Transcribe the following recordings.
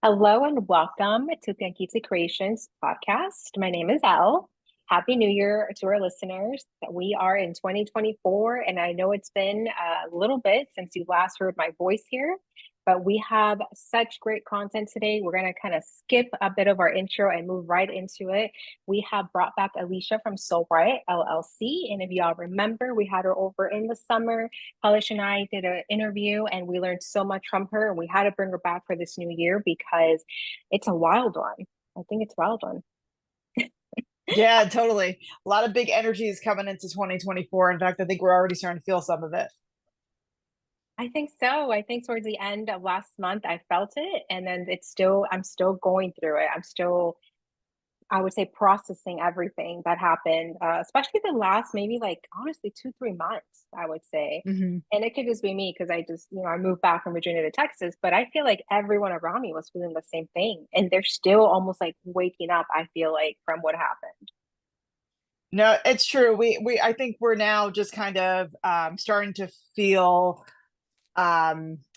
Hello and welcome to Keeps It Creations podcast. My name is Elle. Happy New Year to our listeners. We are in 2024, and I know it's been a little bit since you last heard my voice here, but we have such great content today. We're going to kind of skip a bit of our intro and move right into it. We have brought back Alisha from Soul Riot LLC. And if y'all remember, we had her over in the summer. Alisha and I did an interview and we learned so much from her. And we had to bring her back for this new year because it's a wild one. I think it's a wild one. Yeah, totally. A lot of big energies coming into 2024. In fact, I think we're already starting to feel some of it. I think so. I think towards the end of last month, I felt it. And then I'm still going through it. I would say, processing everything that happened, especially the last maybe like honestly 2, 3 months, I would say. Hmm. And it could just be me because I moved back from Virginia to Texas, but I feel like everyone around me was feeling the same thing. And they're still almost like waking up, I feel like, from what happened. No, it's true. We I think we're now just kind of starting to feel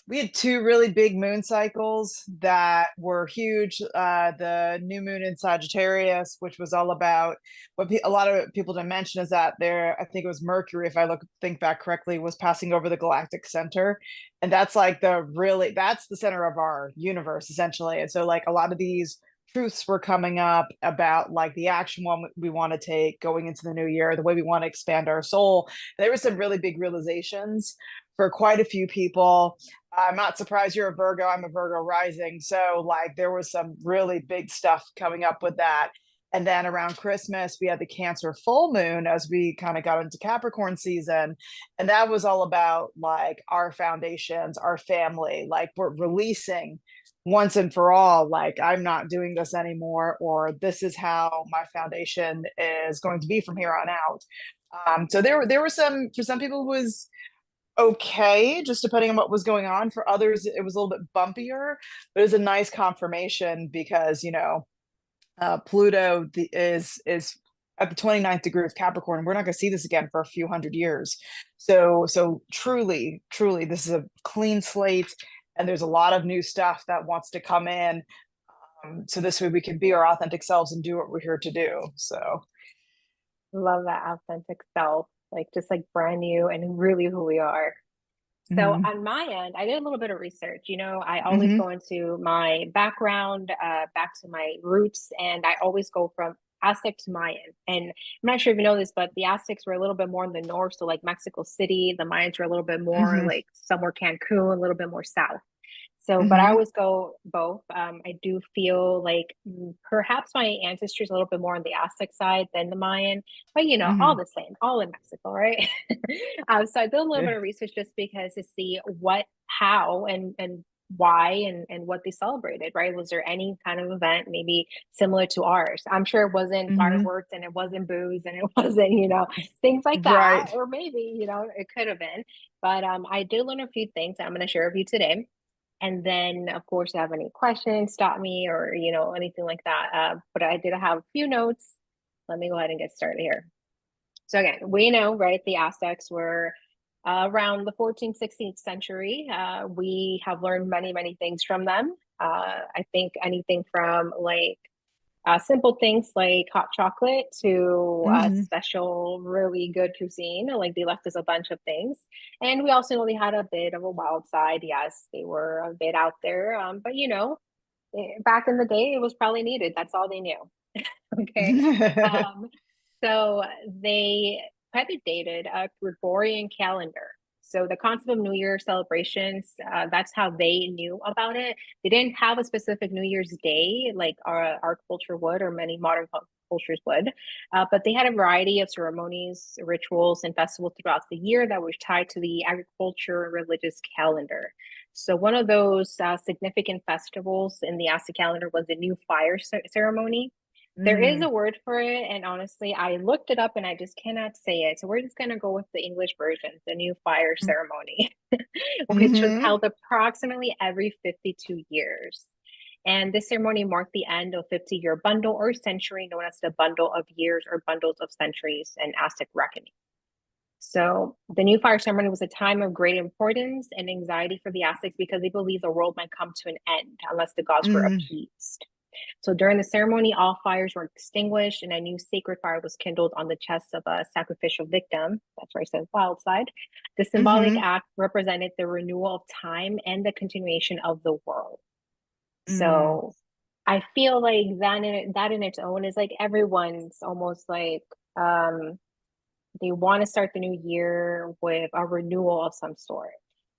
we had two really big moon cycles that were huge. The new moon in Sagittarius, which was all about what a lot of people didn't mention is that I think it was Mercury, if I think back correctly, was passing over the galactic center, and that's like that's the center of our universe essentially. And so like a lot of these truths were coming up about like the action one we want to take going into the new year, the way we want to expand our soul. There were some really big realizations for quite a few people. I'm not surprised you're a Virgo. I'm a Virgo rising. So, like, there was some really big stuff coming up with that. And then around Christmas, we had the Cancer full moon as we kind of got into Capricorn season. And that was all about like our foundations, our family, like we're releasing once and for all, like, I'm not doing this anymore, or this is how my foundation is going to be from here on out. So there were some, for some people, it was okay, just depending on what was going on. For others, it was a little bit bumpier, but it was a nice confirmation because, Pluto is at the 29th degree of Capricorn. We're not going to see this again for a few hundred years. So truly, truly, this is a clean slate, and there's a lot of new stuff that wants to come in. So this way we can be our authentic selves and do what we're here to do. So. Love that authentic self, like just like brand new and really who we are. So Hmm. on my end, I did a little bit of research. I always Hmm. go into my background, back to my roots, and I always go from Aztec to Mayan. And I'm not sure if you know this, but the Aztecs were a little bit more in the north, so like Mexico City. The Mayans were a little bit more Hmm. like somewhere Cancun, a little bit more south. So, but I Hmm. always go both. I do feel like perhaps my ancestry is a little bit more on the Aztec side than the Mayan, but all Hmm. the same, all in Mexico, right? So I did a little bit Yeah. of research just because to see how, and why, and what they celebrated, right? Was there any kind of event maybe similar to ours? I'm sure it wasn't Hmm. fireworks and it wasn't booze and it wasn't, things like that, Right. or maybe, it could have been. But I did learn a few things that I'm going to share with you today. And then, of course, if you have any questions, stop me or, anything like that. But I did have a few notes. Let me go ahead and get started here. So again, we know, right, the Aztecs were around the 14th, 16th century. We have learned many, many things from them. I think anything from like simple things like hot chocolate to Hmm. special, really good cuisine. Like they left us a bunch of things. And we also know they had a bit of a wild side. Yes, they were a bit out there. But back in the day, it was probably needed. That's all they knew. Okay. Um, so they dated a Gregorian calendar. So the concept of New Year celebrations, that's how they knew about it. They didn't have a specific New Year's Day like our culture would, or many modern cultures would, but they had a variety of ceremonies, rituals, and festivals throughout the year that were tied to the agriculture and religious calendar. So one of those significant festivals in the Aztec calendar was the New Fire ceremony. There is Mm. a word for it, and honestly, I looked it up and I just cannot say it. So we're just gonna go with the English version, the New Fire ceremony, which was Hmm. held approximately every 52 years. And this ceremony marked the end of 50-year bundle or century known as the bundle of years or bundles of centuries in Aztec reckoning. So the new fire ceremony was a time of great importance and anxiety for the Aztecs because they believed the world might come to an end unless the gods were Mm, appeased. So during the ceremony, all fires were extinguished and a new sacred fire was kindled on the chest of a sacrificial victim. That's where it says wild side. The symbolic hmm act represented the renewal of time and the continuation of the world. mm, So I feel like that in its own is like everyone's almost like um they want to start the new year with a renewal of some sort.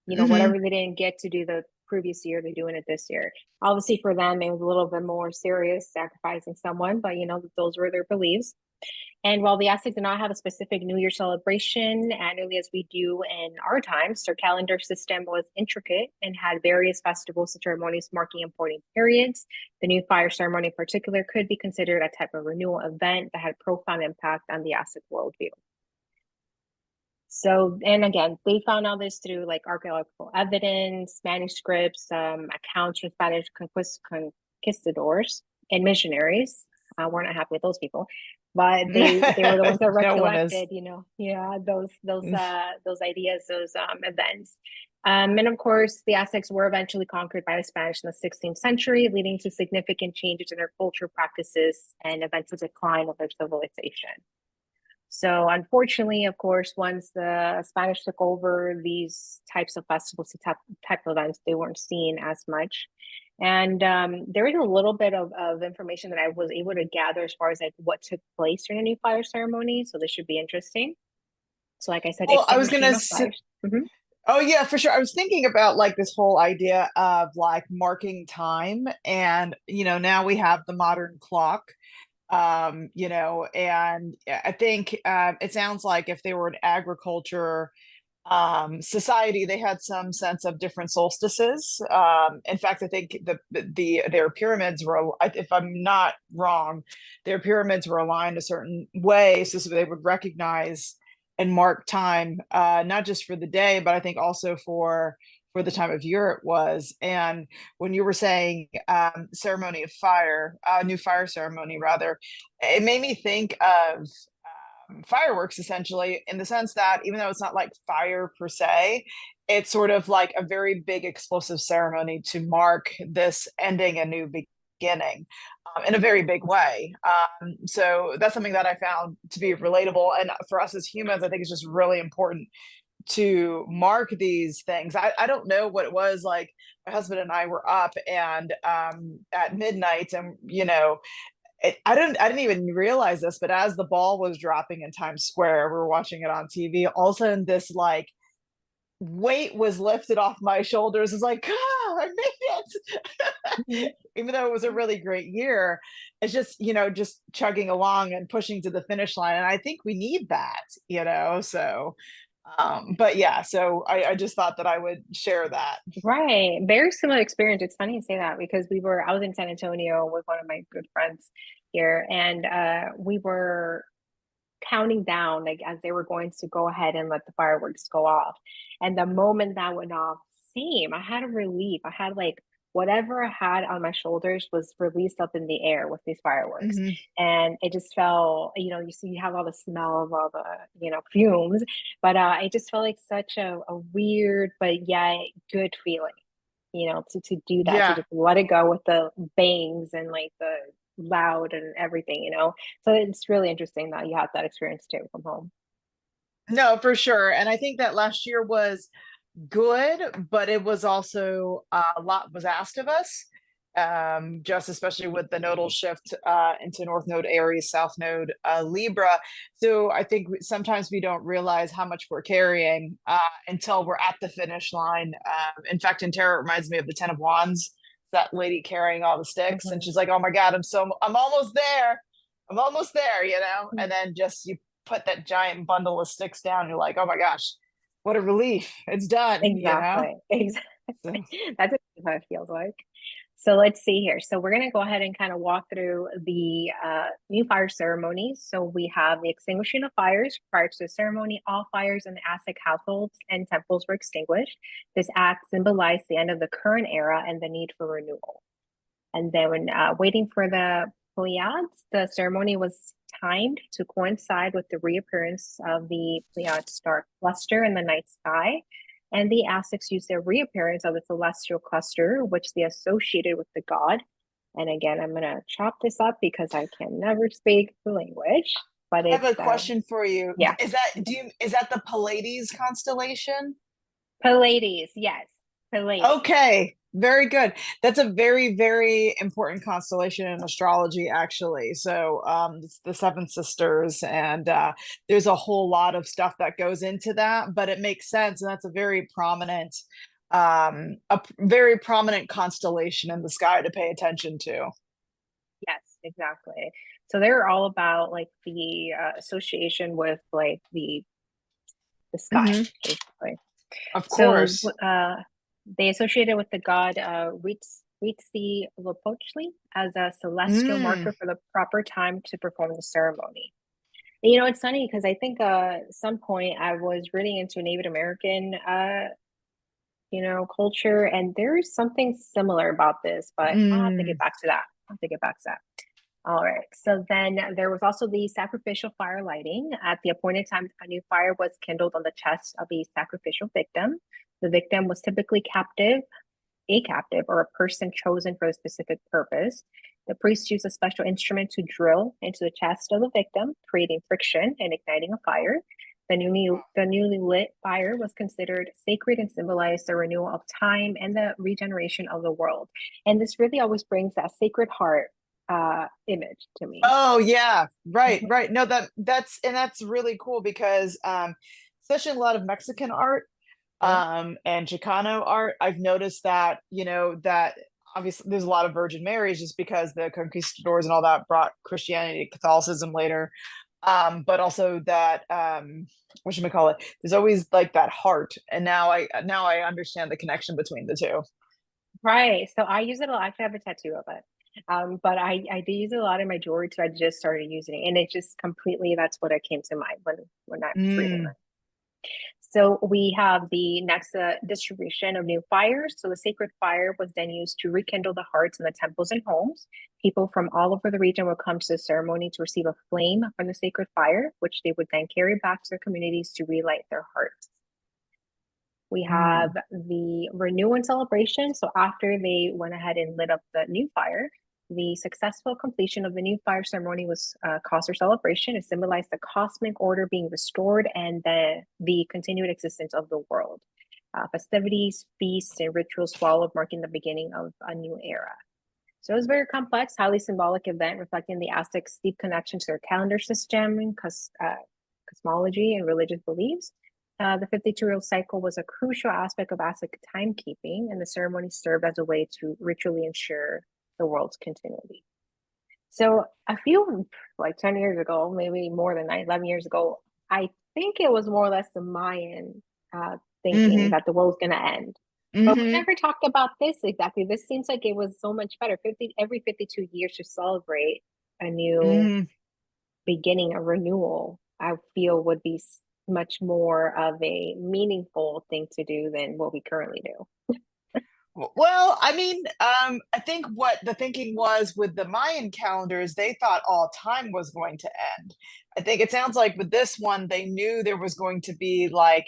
hmm Whatever they didn't get to do the previous year, they're doing it this year. Obviously, for them, it was a little bit more serious, sacrificing someone, but those were their beliefs. And while the Aztecs did not have a specific New Year celebration annually as we do in our times, their calendar system was intricate and had various festivals and ceremonies marking important periods. The New Fire ceremony, in particular, could be considered a type of renewal event that had profound impact on the Aztec worldview. So, and again, they found all this through like archaeological evidence, manuscripts, accounts from Spanish conquistadors and missionaries. We're not happy with those people, but they were the ones that No one is. recollected, yeah, those ideas, those events. And of course, the Aztecs were eventually conquered by the Spanish in the 16th century, leading to significant changes in their culture, practices, and eventual decline of their civilization. So unfortunately, of course, once the Spanish took over these types of festivals, type of events, they weren't seen as much. And there is a little bit of information that I was able to gather as far as like what took place during the New Fire ceremony. So this should be interesting. So like I said, Well, I was extinguishing gonna. of fires. Mhm. Oh yeah, for sure. I was thinking about like this whole idea of like marking time, and now we have the modern clock. And I think it sounds like if they were an agriculture society, they had some sense of different solstices. In fact, I think their pyramids were, if I'm not wrong, their pyramids were aligned a certain way so they would recognize and mark time, not just for the day, but I think also for the time of year it was. And when you were saying ceremony of fire, new fire ceremony rather, it made me think of fireworks essentially, in the sense that even though it's not like fire per se, it's sort of like a very big explosive ceremony to mark this ending a new beginning in a very big way. So that's something that I found to be relatable, and for us as humans I think it's just really important to mark these things. I don't know what it was like. My husband and I were up and at midnight, and I didn't even realize this, but as the ball was dropping in Times Square, we were watching it on TV. All of a sudden, this like weight was lifted off my shoulders. It's like, I made it. Even though it was a really great year, it's just just chugging along and pushing to the finish line. And I think we need that. So, but yeah, so I just thought that I would share that. Right. Very similar experience. It's funny you say that because I was in San Antonio with one of my good friends here, and we were counting down like as they were going to go ahead and let the fireworks go off. And the moment that went off, same, I had a relief. I had like whatever I had on my shoulders was released up in the air with these fireworks. Mhm. And it just felt, you see, you have all the smell of all the, fumes, but it just felt like such a weird, but yet good feeling, to do that, to Yeah. just let it go with the bangs and like the loud and everything. So it's really interesting that you had that experience too from home. No, for sure. And I think that last year was good, but it was also a lot was asked of us. Just especially with the nodal shift into North Node Aries, South Node Libra. So I think sometimes we don't realize how much we're carrying until we're at the finish line. In fact, in tarot, it reminds me of the Ten of Wands, that lady carrying all the sticks, and Mhm. she's like, "Oh my God, I'm almost there, I'm almost there." And then just you put that giant bundle of sticks down, you're like, "Oh my gosh, what a relief, it's done." Exactly. Exactly. So, That's what it feels like. So let's see here. So we're going to go ahead and kind of walk through the new fire ceremonies. So we have the extinguishing of fires. Prior to the ceremony, all fires in the Aztec households and temples were extinguished. This act symbolized the end of the current era and the need for renewal. And then when waiting for the Pleiades. The ceremony was timed to coincide with the reappearance of the Pleiades star cluster in the night sky. And the Aztecs used the reappearance of the celestial cluster, which they associated with the god. And again, I'm going to chop this up because I can never speak the language, but I have it's, a question for you. yeah, Is that the Pleiades constellation? Pleiades. Yes, Pleiades. Okay, very good. That's a very, very important constellation in astrology, actually. So, it's the Seven Sisters, and there's a whole lot of stuff that goes into that, but it makes sense, and that's a very prominent constellation in the sky to pay attention to. Yes, exactly. So they're all about like the association with like the sky, Hmm. basically. Of So course. they associated with the god Huitzilopochtli as a celestial Mm. marker for the proper time to perform the ceremony. It's funny because I think at some point I was reading into Native American culture, and there's something similar about this, but I'll have to get Mm. back to that. I'll have to get back to that. All right. So then there was also the sacrificial fire lighting. At the appointed time, a new fire was kindled on the chest of a sacrificial victim. The victim was typically a captive, or a person chosen for a specific purpose. The priest used a special instrument to drill into the chest of the victim, creating friction and igniting a fire. The newly lit fire was considered sacred and symbolized the renewal of time and the regeneration of the world. And this really always brings that sacred heart image to me. Oh yeah, right, Mhm. right. No, that's really cool because especially in a lot of Mexican art, Mhm. and Chicano art, I've noticed that, that obviously there's a lot of Virgin Marys just because the conquistadors and all that brought Christianity, Catholicism later. But also that what should we call it? There's always like that heart. And now I understand the connection between the two. Right. So I use it a lot. I actually have a tattoo of it. But I do use it a lot in my jewelry too. I just started using it, and it just completely, that's what it came to mind when I was reading Mm, that. So we have the next distribution of new fires. So the sacred fire was then used to rekindle the hearts in the temples and homes. People from all over the region would come to the ceremony to receive a flame from the sacred fire, which they would then carry back to their communities to relight their hearts. We have mm. the renewal celebration. So after they went ahead and lit up the new fire, the successful completion of the new fire ceremony was cause for celebration. It symbolized the cosmic order being restored and the continued existence of the world. Festivities, feasts, and rituals followed, marking the beginning of a new era. So it was a very complex, highly symbolic event reflecting the Aztecs' deep connection to their calendar system, cosmology, and religious beliefs. The 52-year cycle was a crucial aspect of Aztec timekeeping, and the ceremony served as a way to ritually ensure the world's continuity. So a few, like 10 years ago, maybe more than 11 years ago, I think it was more or less the Mayan thinking Hmm. that the world's going to end. But we Hmm. never talked about this exactly. This seems like it was so much better. Every 52 years to celebrate a new Hmm. beginning, a renewal, I feel would be much more of a meaningful thing to do than what we currently do. Well, I mean, I think what the thinking was with the Mayan calendars, they thought all time was going to end. I think it sounds like with this one, they knew there was going to be like,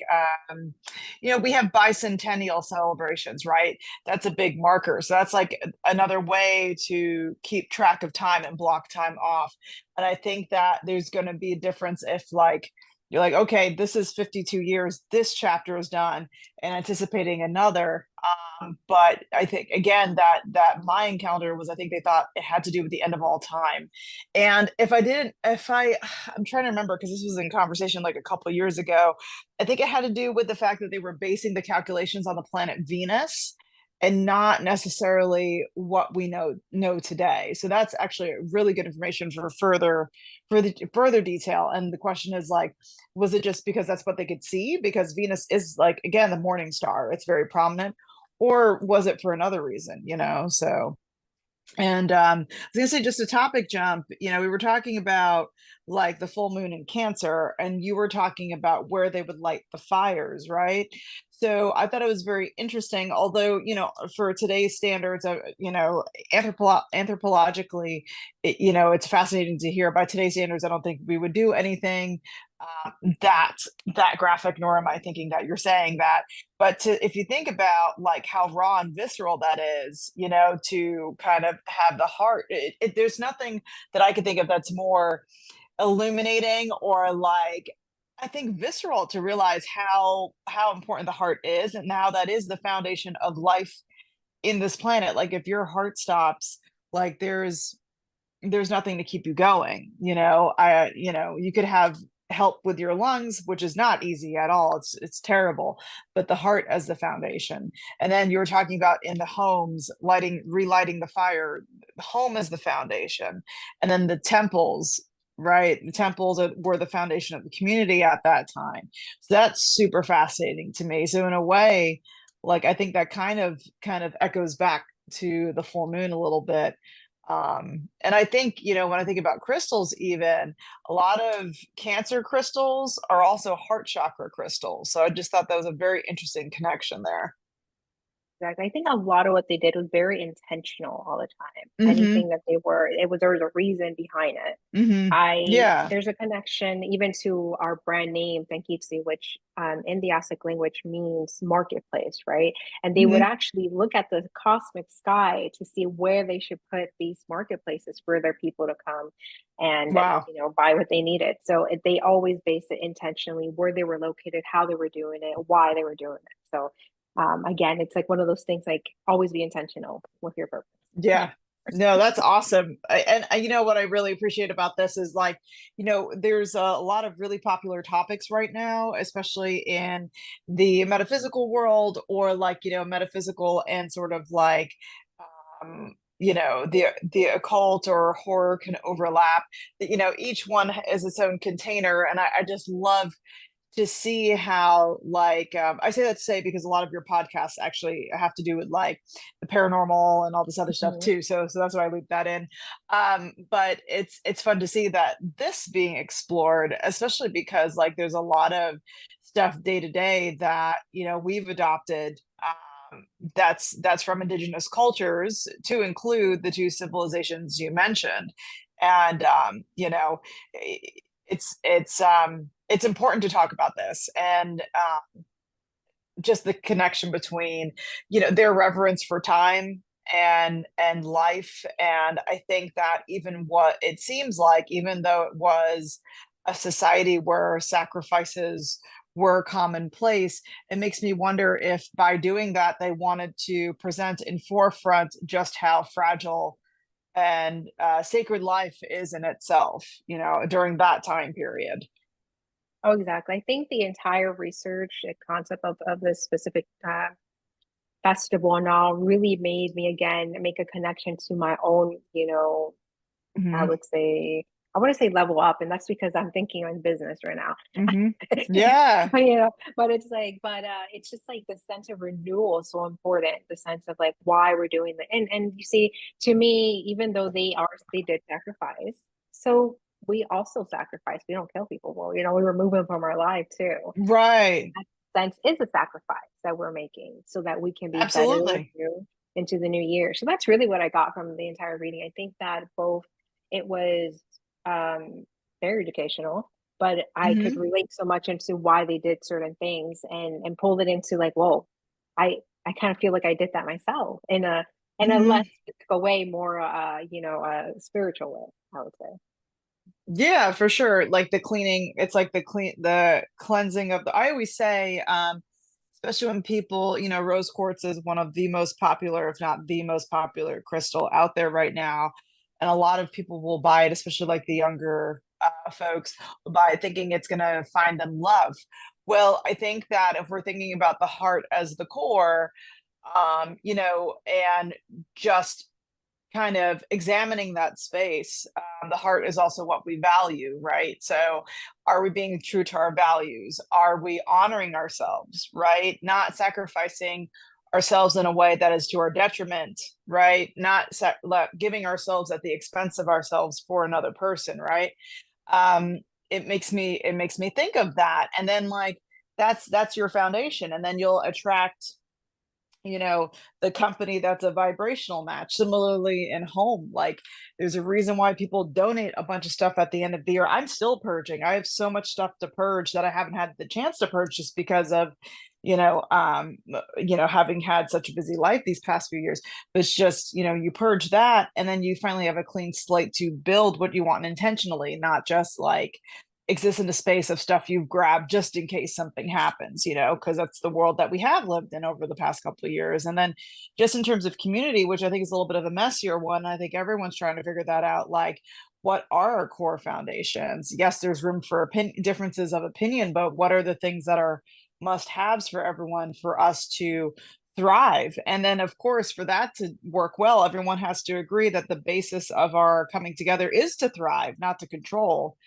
we have bicentennial celebrations, right? That's a big marker. So that's like another way to keep track of time and block time off. And I think that there's going to be a difference if, like, you're like, okay, this is 52 years, this chapter is done, and anticipating another. But I think again that Mayan calendar was, I think they thought it had to do with the end of all time. And I'm trying to remember because this was in conversation like a couple of years ago. I think it had to do with the fact that they were basing the calculations on the planet Venus and not necessarily what we know today. So that's actually really good information for further detail. And the question is like, was it just because that's what they could see? Because Venus is like, again, the morning star, it's very prominent, or was it for another reason, so And I was gonna say, just a topic jump. We were talking about like the full moon in Cancer, and you were talking about where they would light the fires, right? So I thought it was very interesting. Although, for today's standards, anthropologically, it's fascinating to hear. By today's standards, I don't think we would do anything that graphic, nor am I thinking that you're saying that. But if you think about like how raw and visceral that is, to kind of have the heart, there's nothing that I could think of that's more illuminating or like, I think, visceral, to realize how important the heart is, and now that is the foundation of life in this planet. Like if your heart stops, like there's nothing to keep you going. You could have help with your lungs, which is not easy at all. It's terrible. But the heart as the foundation. And then you were talking about in the homes, relighting the fire. The home is the foundation. And then the temples, right? The temples were the foundation of the community at that time. So that's super fascinating to me. So in a way, like I think that kind of echoes back to the full moon a little bit. And I think, when I think about crystals, even a lot of Cancer crystals are also heart chakra crystals. So I just thought that was a very interesting connection there. Exactly. I think a lot of what they did was very intentional all the time. Mm-hmm. Anything that there was a reason behind it. Mm-hmm. Yeah. There's a connection even to our brand name, Tenkitsu, which in the Aztec language means marketplace, right? And they would Mm-hmm. actually look at the cosmic sky to see where they should put these marketplaces for their people to come and, Wow. buy what they needed. So they always based it intentionally where they were located, how they were doing it, why they were doing it. So again, it's like one of those things like always be intentional with your purpose. Yeah. No, that's awesome. What I really appreciate about this is like, there's a lot of really popular topics right now, especially in the metaphysical world, or like, metaphysical and sort of like, the occult or horror can overlap. Each one is its own container, and I just love to see how, like, I say that to say because a lot of your podcasts actually have to do with like the paranormal and all this other stuff Mhm. too, so that's why I loop that in. But it's fun to see that this being explored, especially because like there's a lot of stuff day to day that we've adopted, that's from indigenous cultures, to include the two civilizations you mentioned. And it's important to talk about this, and just the connection between their reverence for time and life. And I think that even what it seems like, even though it was a society where sacrifices were commonplace, it makes me wonder if by doing that they wanted to present in forefront just how fragile and sacred life is in itself, during that time period. Oh, exactly. I think the entire research concept of this specific festival and all really made me again make a connection to my own, I Hmm. would say, I want to say level up, and that's because I'm thinking on business right now. Hmm. Yeah. But it's like, it's just like the sense of renewal is so important. The sense of like why we're doing that, and you see, to me, even though they did sacrifice, so we also sacrifice. We don't kill people. Well, we remove them from our life too. Right. That sense is a sacrifice that we're making so that we can be better with Absolutely. you into the new year. So that's really what I got from the entire reading. I think that both it was um, very educational, but I could Hmm. relate so much into why they did certain things and pulled it into like, whoa, I I kind of feel like I did that myself in a less Hmm. physical way, more spiritual way, I would say. Yeah, for sure. Like the cleaning, it's like the cleansing of the, I always say, especially when people, rose quartz is one of the most popular, if not the most popular crystal out there right now. And a lot of people will buy it, especially like the younger folks will buy it thinking it's going to find them love. Well, I think that if we're thinking about the heart as the core, and just kind of examining that space, the heart is also what we value, right? So are we being true to our values? Are we honoring ourselves, right? Not sacrificing ourselves in a way that is to our detriment, right? Not giving ourselves at the expense of ourselves for another person, right? um it makes me think of that, and then like that's your foundation, and then you'll attract, you know, the company that's a vibrational match. Similarly in home, like there's a reason why people donate a bunch of stuff at the end of the year. I'm still purging. I have so much stuff to purge that I haven't had the chance to purge, just because of, having had such a busy life these past few years. But it's just, you purge that, and then you finally have a clean slate to build what you want intentionally, not just like exist in a space of stuff you've grabbed just in case something happens, because that's the world that we have lived in over the past couple of years. And then just in terms of community, which I think is a little bit of a messier one, I think everyone's trying to figure that out. Like, what are our core foundations? Yes, there's room for differences of opinion, but what are the things that are must haves for everyone for us to thrive? And then, of course, for that to work well, everyone has to agree that the basis of our coming together is to thrive, not to control.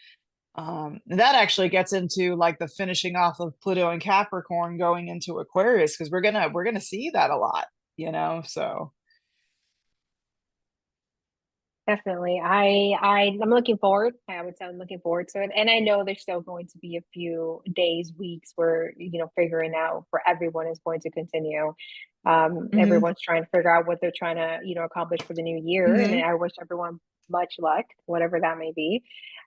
That actually gets into like the finishing off of Pluto and Capricorn going into Aquarius, because we're gonna see that a lot, so Definitely. I'm looking forward. I would say I'm looking forward to it. And I know there's still going to be a few days, weeks where, figuring out for everyone is going to continue. hmm Everyone's trying to figure out what they're trying to, accomplish for the new year. And hmm I wish everyone much luck, whatever that may be.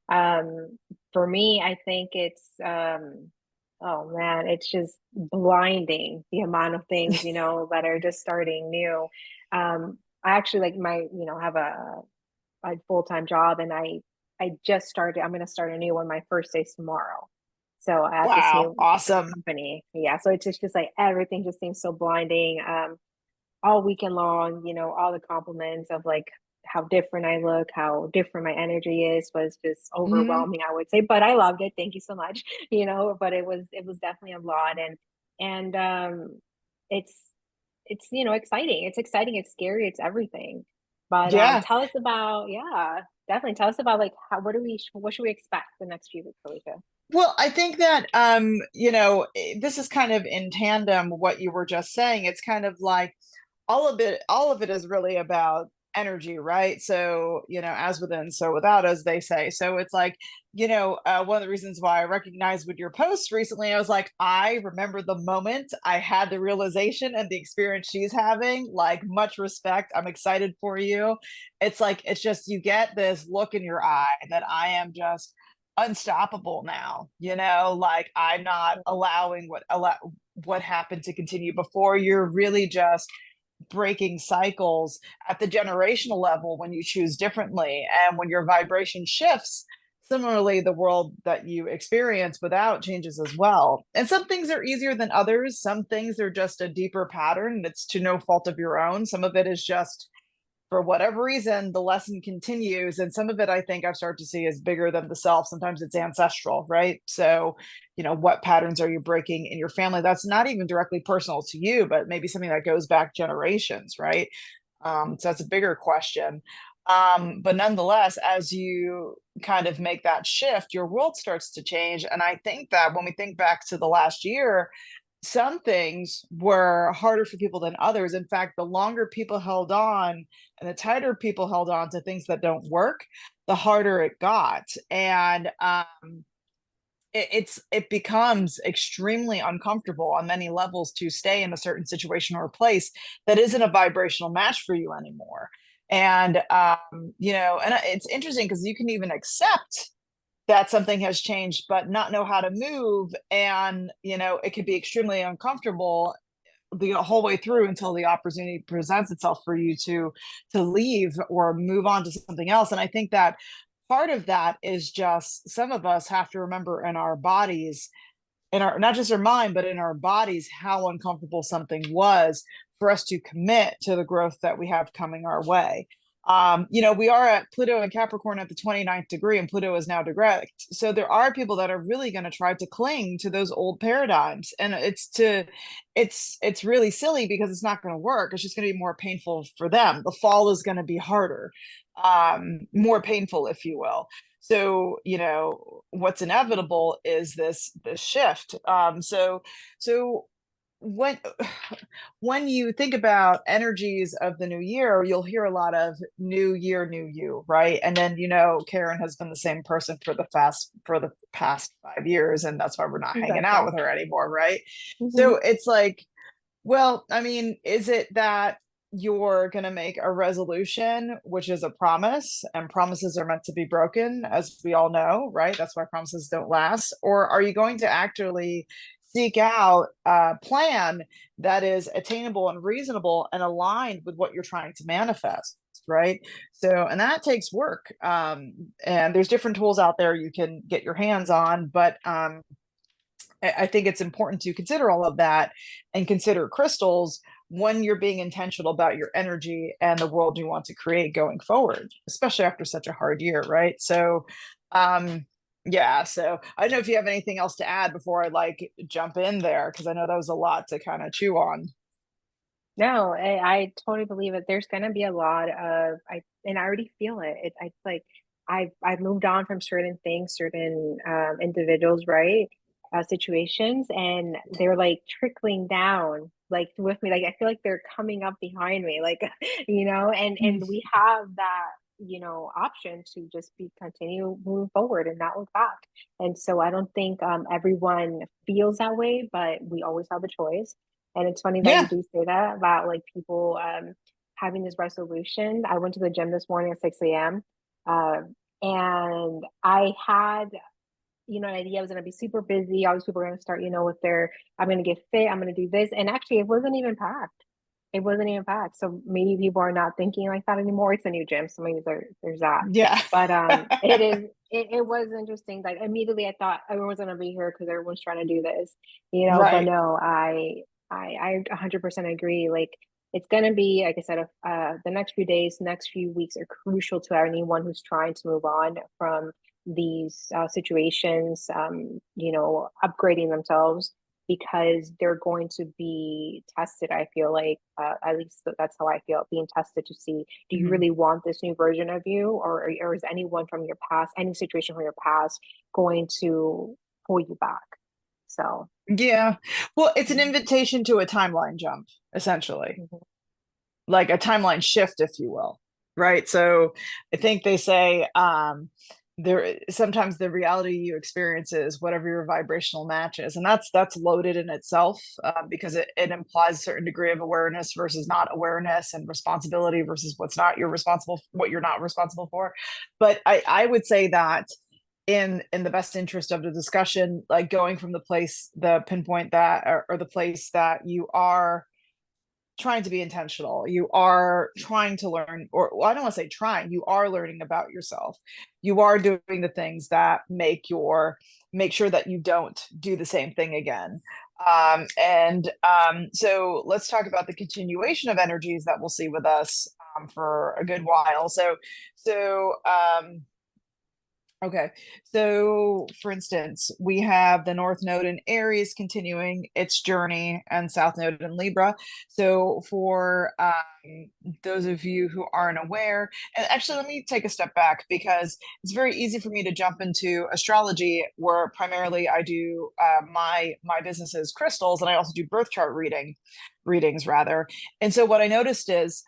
Um, for me, I think it's oh man, it's just blinding the amount of things, that are just starting new. I actually like have a full-time job, and I just started. I'm going to start a new one. My first day's tomorrow. So at this wow, new awesome. company. Yeah. So it's just like everything just seems so blinding. All weekend long, all the compliments of like how different I look, how different my energy is was just hmm overwhelming, I would say. But I loved it. Thank you so much. But it was definitely a lot, and it's exciting. It's exciting, it's scary, it's everything. But yeah. tell us about, yeah, definitely tell us about like what should we expect the next few weeks, Alicia? Well, I think that this is kind of in tandem what you were just saying. It's kind of like all of it is really about energy, right? So, as within, so without, as they say. So it's like, one of the reasons why I recognized with your posts recently, I was like, I remember the moment I had the realization and the experience she's having. Like, much respect. I'm excited for you. It's like, it's just, you get this look in your eye that I am just unstoppable now, like I'm not allowing what happened to continue before. You're really just breaking cycles at the generational level when you choose differently, and when your vibration shifts, similarly the world that you experience without changes as well. And some things are easier than others, some things are just a deeper pattern, it's to no fault of your own. Some of it is just, for whatever reason, the lesson continues. And some of it, I think I've started to see, is bigger than the self. Sometimes it's ancestral, right? So, what patterns are you breaking in your family? That's not even directly personal to you, but maybe something that goes back generations, right? So that's a bigger question. But nonetheless, as you kind of make that shift, your world starts to change. And I think that when we think back to the last year, some things were harder for people than others. In fact, the longer people held on and the tighter people held on to things that don't work, the harder it got. And it becomes extremely uncomfortable on many levels to stay in a certain situation or place that isn't a vibrational match for you anymore. And and it's interesting because you can even accept that something has changed but not know how to move, and it could be extremely uncomfortable the whole way through until the opportunity presents itself for you to leave or move on to something else. And I think that part of that is just, some of us have to remember in our bodies, in our, not just our mind, but in our bodies, how uncomfortable something was for us to commit to the growth that we have coming our way. We are at Pluto and Capricorn at the 29th degree, and Pluto is now direct. So there are people that are really going to try to cling to those old paradigms. And it's really silly because it's not going to work. It's just going to be more painful for them. The fall is going to be harder, more painful, if you will. So, what's inevitable is this shift. So when when you think about energies of the new year, you'll hear a lot of new year, new you, right? And then Karen has been the same person for the past 5 years, and that's why we're not hanging out Exactly. with her anymore, right? Hmm. So it's like, well, I mean, is it that you're going to make a resolution, which is a promise, and promises are meant to be broken, as we all know, right? That's why promises don't last. Or are you going to actually seek out a plan that is attainable and reasonable and aligned with what you're trying to manifest? Right. So, and that takes work. And there's different tools out there you can get your hands on, but I think it's important to consider all of that and consider crystals when you're being intentional about your energy and the world you want to create going forward, especially after such a hard year, right? So, um, yeah, so I don't know if you have anything else to add before I like jump in there, because I know that was a lot to kind of chew on. No, I totally believe it. There's gonna be a lot of and I already feel it. I like I've moved on from certain things, certain individuals, right? Situations, and they're like trickling down like with me. Like I feel like they're coming up behind me, like and we have that option to just be continue moving forward and not look back. And so I don't think everyone feels that way, but we always have a choice. And it's funny that you Yeah. do say that about like people having this resolution. I went to the gym this morning at 6 a.m. And I had, an idea I was going to be super busy. All these people are going to start, with I'm going to get fit, I'm going to do this. And actually, it wasn't even packed. It wasn't even packed. So maybe people are not thinking like that anymore. It's a new gym. So maybe there's that. Yeah. But it was interesting. Like immediately I thought everyone's going to be here because everyone's trying to do this, but Right. no, I 100% agree. Like it's going to be, like I said, the next few days, next few weeks are crucial to anyone who's trying to move on from these situations, upgrading themselves because they're going to be tested. I feel like, at least that's how I feel, being tested to see, do you Mhm. really want this new version of you, or is anyone from your past, any situation from your past, going to pull you back? So, Yeah. Well, it's an mhm, invitation to a timeline jump, essentially. mhm, Like a timeline shift, if you will. Right. So I think they say there sometimes the reality you experience is whatever your vibrational match is. And that's loaded in itself, because it implies a certain degree of awareness versus not awareness, and responsibility versus what you're not responsible for. But I would say that in the best interest of the discussion, like going from the pinpoint that, or the place that you are trying to be intentional. You are trying to learn, or well, I don't want to say trying, you are learning about yourself. You are doing the things that make sure that you don't do the same thing again. So let's talk about the continuation of energies that we'll see with us for a good while. Okay. So, for instance, we have the North Node in Aries continuing its journey, and South Node in Libra. So, for those of you who aren't aware, and actually, let me take a step back, because it's very easy for me to jump into astrology, where primarily I do my business is crystals, and I also do birth chart readings rather. And so, what I noticed is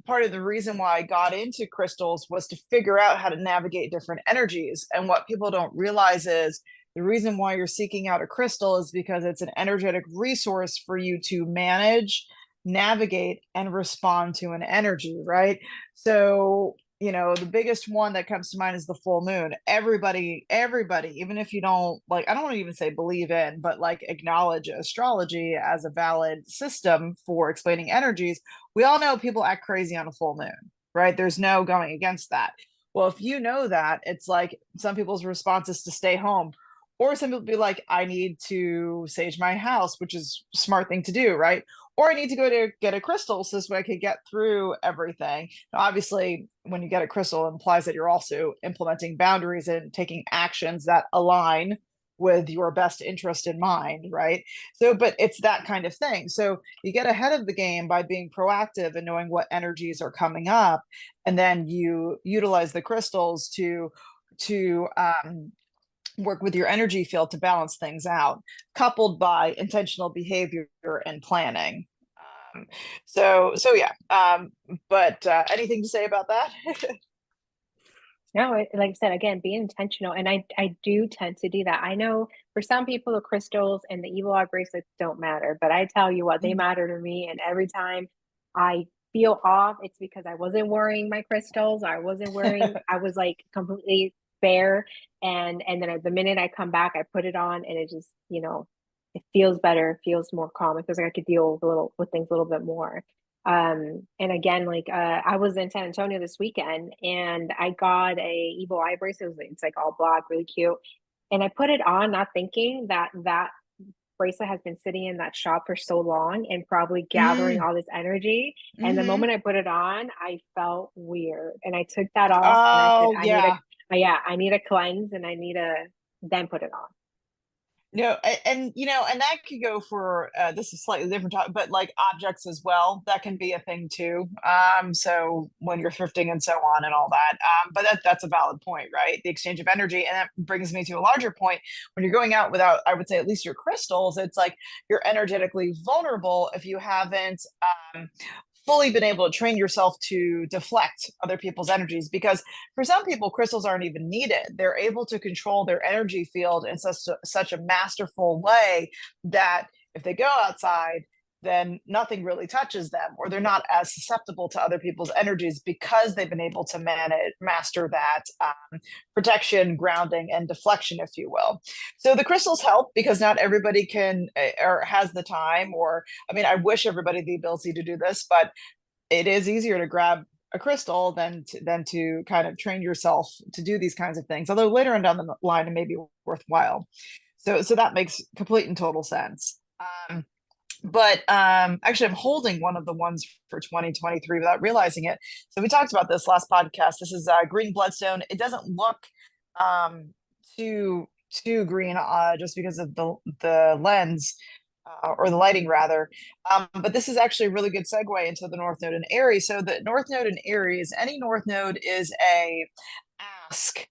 part of the reason why I got into crystals was to figure out how to navigate different energies. And what people don't realize is the reason why you're seeking out a crystal is because it's an energetic resource for you to manage, navigate, and respond to an energy, right? So, the biggest one that comes to mind is the full moon. Everybody, even if you don't like, I don't want to even say believe in, but like acknowledge astrology as a valid system for explaining energies, we all know people act crazy on a full moon, right? There's no going against that. Well, if you know that, it's like some people's response is to stay home. Or some people be like, I need to sage my house, which is a smart thing to do, right? Or I need to go to get a crystal so this way I could get through everything. Now, obviously, when you get a crystal, it implies that you're also implementing boundaries and taking actions that align with your best interest in mind, right? So, but it's that kind of thing. So you get ahead of the game by being proactive and knowing what energies are coming up, and then you utilize the crystals to work with your energy field to balance things out, coupled by intentional behavior and planning. Um, so yeah. But anything to say about that? No, like I said, again, be intentional. And I do tend to do that. I know for some people, the crystals and the evil eye bracelets don't matter, but I tell you what, they matter to me. And every time I feel off, it's because I wasn't wearing my crystals. I was like completely bare. And then the minute I come back, I put it on and it just, it feels better, it feels more calm. It feels like I could deal with things a little bit more. And again, I was in San Antonio this weekend and I got a evil eye bracelet. It's like all black, really cute. And I put it on, not thinking that that bracelet has been sitting in that shop for so long and probably gathering Mm, all this energy. And the hmm. moment I put it on, I felt weird. And I took that off and I said, Oh yeah. yeah, I need a cleanse and I need to then put it on. No, and and that could go for this is slightly different topic, but like objects as well, that can be a thing too. So when you're thrifting and so on and all that. But that's a valid point, right? The exchange of energy. And that brings me to a larger point. When you're going out without, I would say, at least your crystals, it's like you're energetically vulnerable if you haven't um fully been able to train yourself to deflect other people's energies, because for some people crystals aren't even needed. They're able to control their energy field in such a masterful way that if they go outside, then nothing really touches them, or they're not as susceptible to other people's energies because they've been able to master that protection, grounding, and deflection, if you will. So the crystals help because not everybody can or has the time, or I mean, I wish everybody the ability to do this, but it is easier to grab a crystal than to kind of train yourself to do these kinds of things. Although later on down the line, it may be worthwhile. So that makes complete and total sense. But actually, I'm holding one of the ones for 2023 without realizing it. So we talked about this last podcast. This is green bloodstone. It doesn't look um, too green just because of the lens, or the lighting rather. But this is actually a really good segue into the North Node in Aries. So the North Node in Aries, any North Node is a ask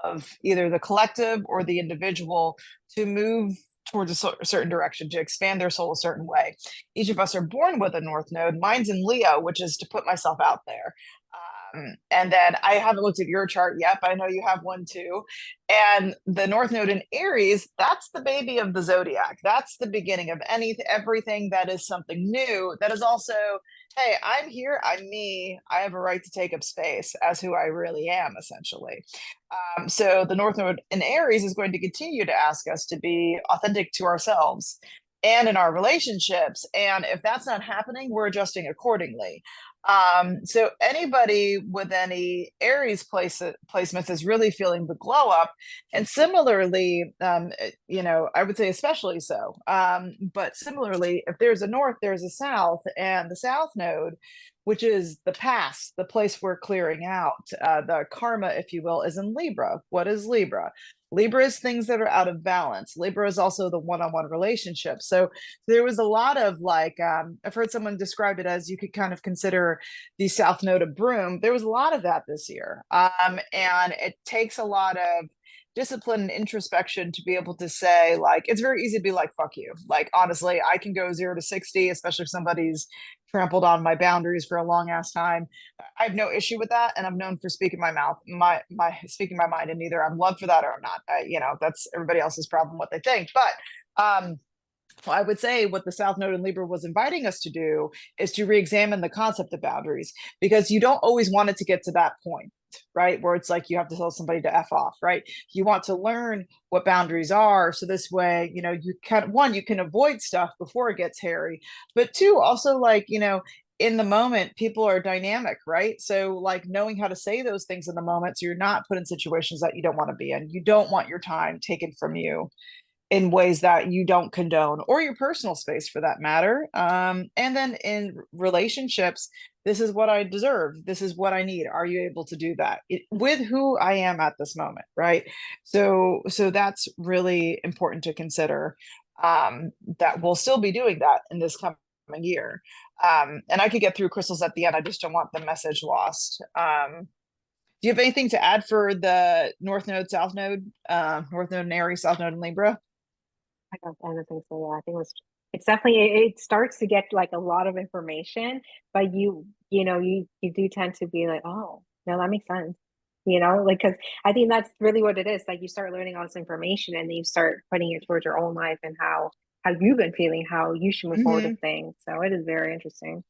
of either the collective or the individual to move towards a certain direction, to expand their soul a certain way. Each of us are born with a North Node. Mine's in Leo, which is to put myself out there. And then I haven't looked at your chart yet, but I know you have one too. And the North Node in Aries, that's the baby of the zodiac. That's the beginning of everything that is something new. That is also, hey, I'm here, I'm me. I have a right to take up space as who I really am, essentially. So the North Node in Aries is going to continue to ask us to be authentic to ourselves and in our relationships. And if that's not happening, we're adjusting accordingly. So anybody with any Aries placements is really feeling the glow up. And similarly, I would say especially so. But similarly, if there's a north, there's a south, and the south node, which is the past, the place we're clearing out, the karma, if you will, is in Libra. What is Libra? Libra is things that are out of balance. Libra is also the one-on-one relationship. So there was a lot of I've heard someone describe it as you could kind of consider the South Node of broom. There was a lot of that this year. And it takes a lot of discipline and introspection to be able to say, like, it's very easy to be like, fuck you. Like, honestly, I can go 0 to 60, especially if somebody's trampled on my boundaries for a long ass time. I have no issue with that, and I'm known for speaking my mouth, my speaking my mind, and either I'm loved for that or I'm not. That's everybody else's problem what they think. But well, I would say what the South Node in Libra was inviting us to do is to re-examine the concept of boundaries, because you don't always want it to get to that point, right? Where it's like you have to tell somebody to F off, right? You want to learn what boundaries are. So this way, you you can avoid stuff before it gets hairy. But two, also in the moment, people are dynamic, right? So like knowing how to say those things in the moment, so you're not put in situations that you don't want to be in. You don't want your time taken from you in ways that you don't condone, or your personal space for that matter. And then in relationships, this is what I deserve. This is what I need. Are you able to do that with who I am at this moment? Right. So that's really important to consider, that we'll still be doing that in this coming year. And I could get through crystals at the end. I just don't want the message lost. Do you have anything to add for the North Node, South Node, North Node in Aries, South Node in Libra? I don't think so. Yeah, I think it's definitely it starts to get like a lot of information, but you do tend to be like, oh, no, that makes sense. Like because I think that's really what it is. Like you start learning all this information and then you start putting it towards your own life and how you've been feeling, how you should move forward with things. So it is very interesting.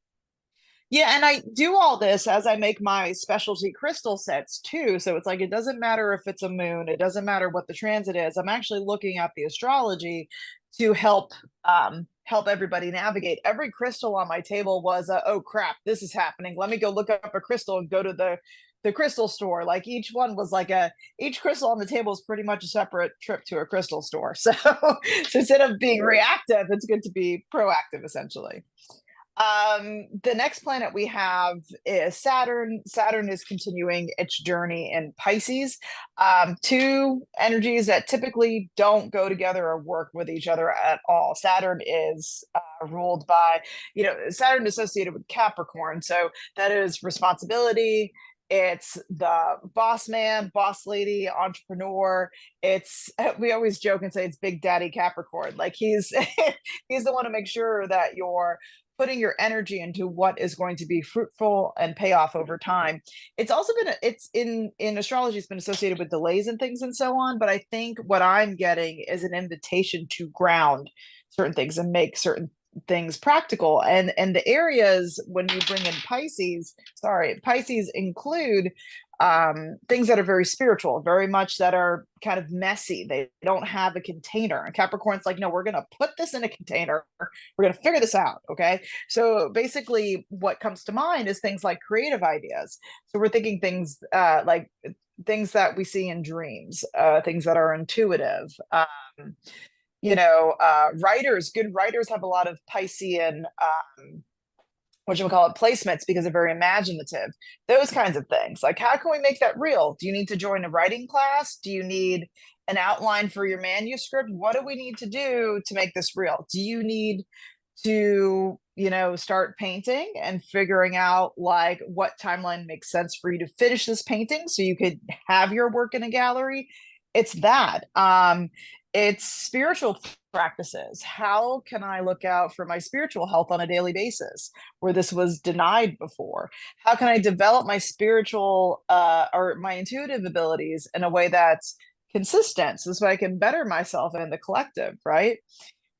Yeah, and I do all this as I make my specialty crystal sets too. So it's like it doesn't matter if it's a moon, it doesn't matter what the transit is. I'm actually looking at the astrology to help everybody navigate. Every crystal on my table was oh crap, this is happening. Let me go look up a crystal and go to the crystal store. Like each one was like each crystal on the table is pretty much a separate trip to a crystal store. So, so instead of being reactive, it's good to be proactive essentially. The next planet we have is Saturn. Saturn is continuing its journey in Pisces. Two energies that typically don't go together or work with each other at all. Saturn is ruled by, Saturn associated with Capricorn. So that is responsibility. It's the boss man, boss lady, entrepreneur. It's we always joke and say it's Big Daddy Capricorn. Like he's he's the one to make sure that you're putting your energy into what is going to be fruitful and pay off over time. It's also been it's in astrology, it's been associated with delays and things and so on, but I think what I'm getting is an invitation to ground certain things and make certain things practical. And the areas when you bring in Pisces include things that are very spiritual, very much that are kind of messy. They don't have a container. And Capricorn's like, no, we're going to put this in a container. We're going to figure this out. Okay. So basically, what comes to mind is things like creative ideas. So we're thinking things like things that we see in dreams, things that are intuitive. Good writers have a lot of Piscean what you call it placements because they're very imaginative, those kinds of things. Like how can we make that real? Do you need to join a writing class? Do you need an outline for your manuscript? What do we need to do to make this real? Do you need to start painting and figuring out like what timeline makes sense for you to finish this painting so you could have your work in a gallery? It's that. It's spiritual practices. How can I look out for my spiritual health on a daily basis where this was denied before? How can I develop my spiritual or my intuitive abilities in a way that's consistent so I can better myself in the collective, right?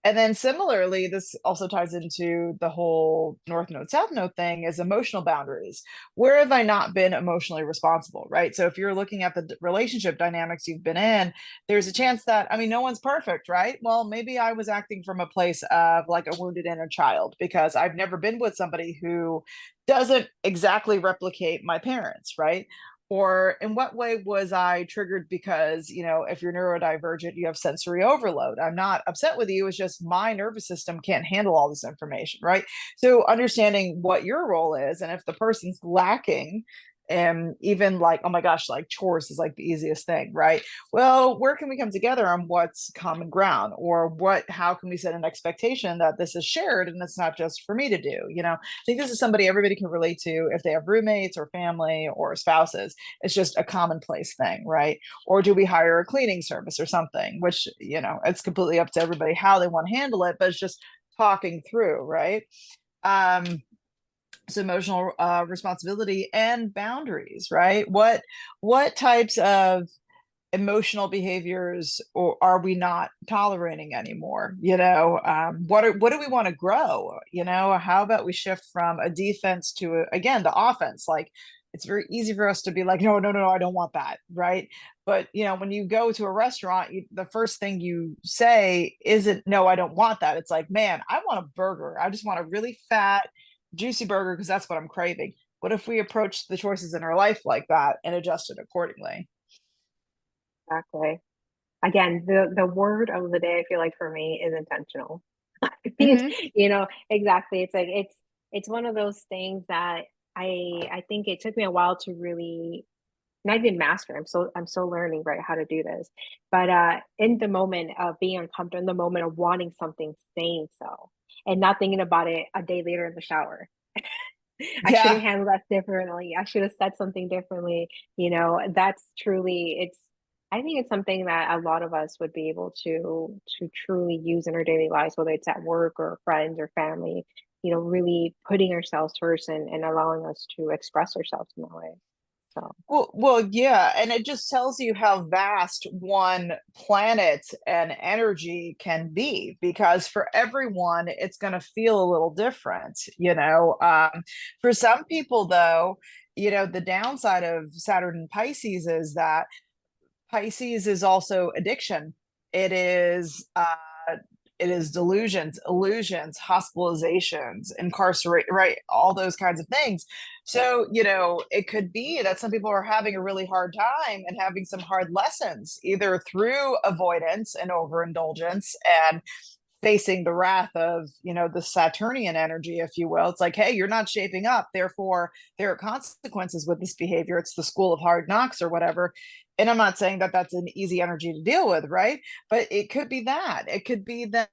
And then similarly, this also ties into the whole North Node, South Node thing is emotional boundaries. Where have I not been emotionally responsible, right? So if you're looking at the relationship dynamics you've been in, there's a chance that, I mean, no one's perfect, right? Well, maybe I was acting from a place of like a wounded inner child because I've never been with somebody who doesn't exactly replicate my parents, right? Or in what way was I triggered because, if you're neurodivergent, you have sensory overload. I'm not upset with you. It's just my nervous system can't handle all this information, right? So understanding what your role is and if the person's lacking, and even like, oh my gosh, like chores is like the easiest thing, right? Well, where can we come together on what's common ground or how can we set an expectation that this is shared and it's not just for me to do? I think this is somebody everybody can relate to if they have roommates or family or spouses. It's just a commonplace thing, right? Or do we hire a cleaning service or something, which, it's completely up to everybody how they want to handle it, but it's just talking through, right? So emotional responsibility and boundaries, right? What types of emotional behaviors or are we not tolerating anymore? What do we want to grow? How about we shift from a defense to again the offense? Like it's very easy for us to be like, no, no, no, I don't want that, right? But when you go to a restaurant, the first thing you say isn't, no, I don't want that. It's like, man, I want a burger. I just want a really fat, juicy burger because that's what I'm craving. What if we approach the choices in our life like that and adjust it accordingly? Exactly. Again, the word of the day, I feel like for me is intentional. Mm-hmm. Exactly. It's like it's one of those things that I think it took me a while to really not even master. I'm still learning right how to do this. But in the moment of being uncomfortable, in the moment of wanting something, saying so, and not thinking about it a day later in the shower. I should have Yeah. handled that differently. I should have said something differently. That's truly, I think it's something that a lot of us would be able to truly use in our daily lives, whether it's at work or friends or family, really putting ourselves first and allowing us to express ourselves in that way. So, Well, yeah, and it just tells you how vast one planet and energy can be, because for everyone, it's going to feel a little different, you know. For some people, though, the downside of Saturn and Pisces is that Pisces is also addiction. It is it is delusions, illusions, hospitalizations, incarcerate, right? All those kinds of things. So, it could be that some people are having a really hard time and having some hard lessons, either through avoidance and overindulgence and facing the wrath of the Saturnian energy, if you will. It's like, hey, you're not shaping up, therefore there are consequences with this behavior. It's the school of hard knocks or whatever. And I'm not saying that that's an easy energy to deal with, right? But it could be that. It could be that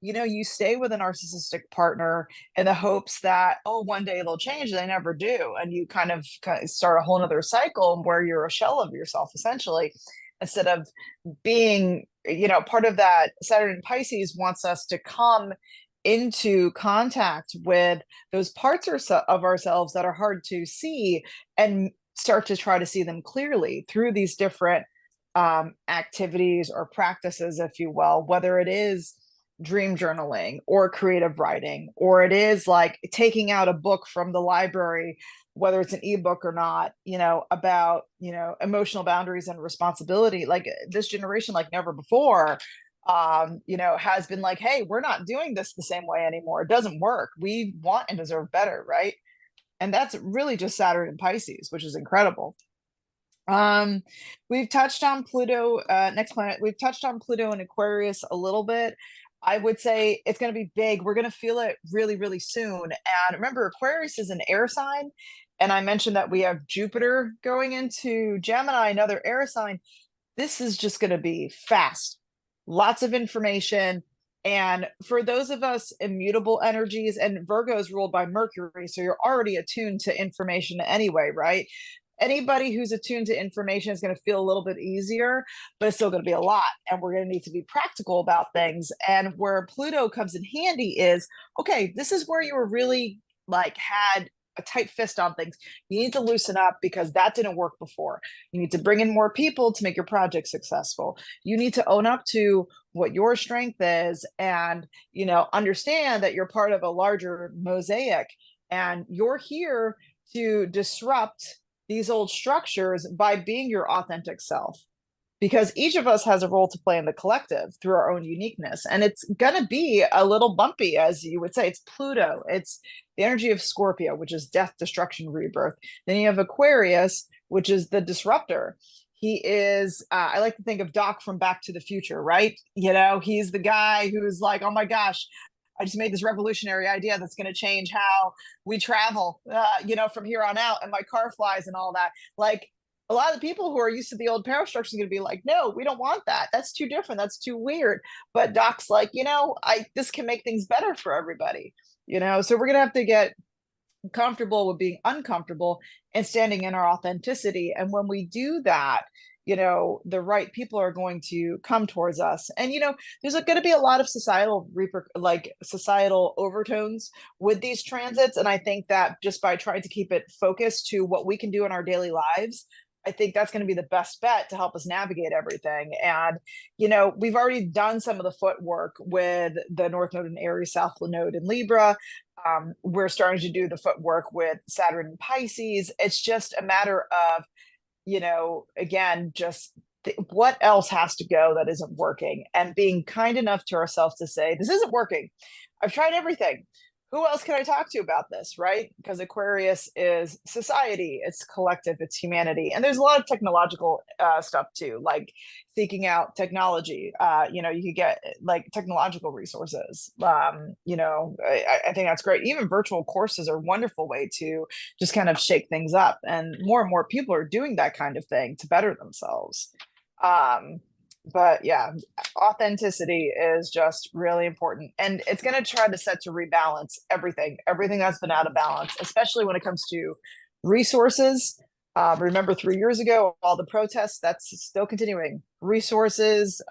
you stay with a narcissistic partner in the hopes that, oh, one day they'll change. They never do, and you kind of start a whole nother cycle where you're a shell of yourself, essentially, instead of being, part of that. Saturn in Pisces wants us to come into contact with those parts of ourselves that are hard to see, and start to try to see them clearly through these different activities or practices, if you will, whether it is dream journaling or creative writing, or it is like taking out a book from the library, whether it's an ebook or not, about, emotional boundaries and responsibility. Like this generation, like never before, has been like, hey, we're not doing this the same way anymore. It doesn't work. We want and deserve better, right? And that's really just Saturn and Pisces, which is incredible. Um, we've touched on Pluto, next planet. We've touched on Pluto and Aquarius a little bit. I would say it's going to be big. We're going to feel it really, really soon. And remember, Aquarius is an air sign. And I mentioned that we have Jupiter going into Gemini, another air sign. This is just going to be fast, lots of information. And for those of us immutable energies, and Virgo is ruled by Mercury, so you're already attuned to information anyway, right? Anybody who's attuned to information is going to feel a little bit easier, but it's still going to be a lot. And we're going to need to be practical about things. And where Pluto comes in handy is, okay, this is where you were really like had a tight fist on things. You need to loosen up because that didn't work before. You need to bring in more people to make your project successful. You need to own up to what your strength is, and understand that you're part of a larger mosaic, and you're here to disrupt these old structures by being your authentic self, because each of us has a role to play in the collective through our own uniqueness. And it's going to be a little bumpy, as you would say. It's Pluto, it's the energy of Scorpio, which is death, destruction, rebirth. Then you have Aquarius, which is the disruptor. He is, I like to think of Doc from Back to the Future, right? He's the guy who's like, oh my gosh, I just made this revolutionary idea that's going to change how we travel, from here on out, and my car flies and all that. Like, a lot of the people who are used to the old power structure is going to be like, no, we don't want that. That's too different. That's too weird. But Doc's like, this can make things better for everybody. So we're going to have to get comfortable with being uncomfortable and standing in our authenticity. And when we do that, the right people are going to come towards us. And there's going to be a lot of societal overtones with these transits. And I think that just by trying to keep it focused to what we can do in our daily lives, I think that's going to be the best bet to help us navigate everything. And, we've already done some of the footwork with the North Node in Aries, South Node in Libra. We're starting to do the footwork with Saturn in Pisces. It's just a matter of, again, just what else has to go that isn't working, and being kind enough to ourselves to say, this isn't working. I've tried everything. Who else can I talk to about this, right? Because Aquarius is society, it's collective, it's humanity. And there's a lot of technological stuff too, like seeking out technology. You could get like technological resources. I think that's great. Even virtual courses are a wonderful way to just kind of shake things up. And more people are doing that kind of thing to better themselves. Um, But yeah, authenticity is just really important. And it's going to try to set to rebalance everything that's been out of balance, especially when it comes to resources. Remember 3 years ago, all the protests, that's still continuing. Resources,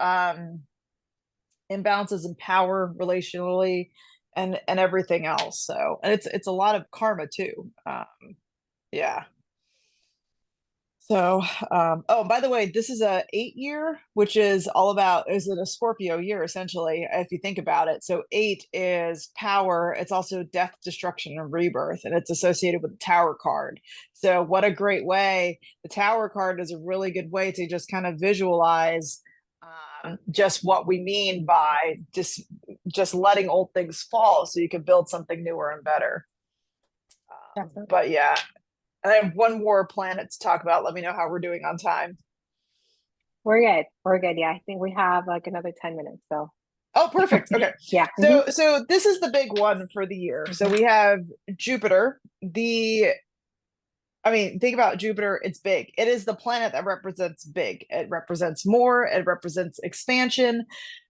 imbalances in power relationally, and everything else. So, and it's a lot of karma too. Yeah. So, oh, by the way, this is a 8 year, which is all about, is it a Scorpio year, essentially, if you think about it. So 8 is power. It's also death, destruction, and rebirth, and it's associated with the Tower card. So what a great way. The Tower card is a really good way to just kind of visualize just what we mean by just letting old things fall so you can build something newer and better. Definitely. But yeah, I have one more planet to talk about. Let me know how we're doing on time. We're good. We're good. Yeah, I think we have like another 10 minutes. So Oh, perfect. Okay. yeah. So this is the big one for the year. So Mhm. we have Jupiter. I mean, think about Jupiter, it's big. It is the planet that represents big. It represents more, it represents expansion.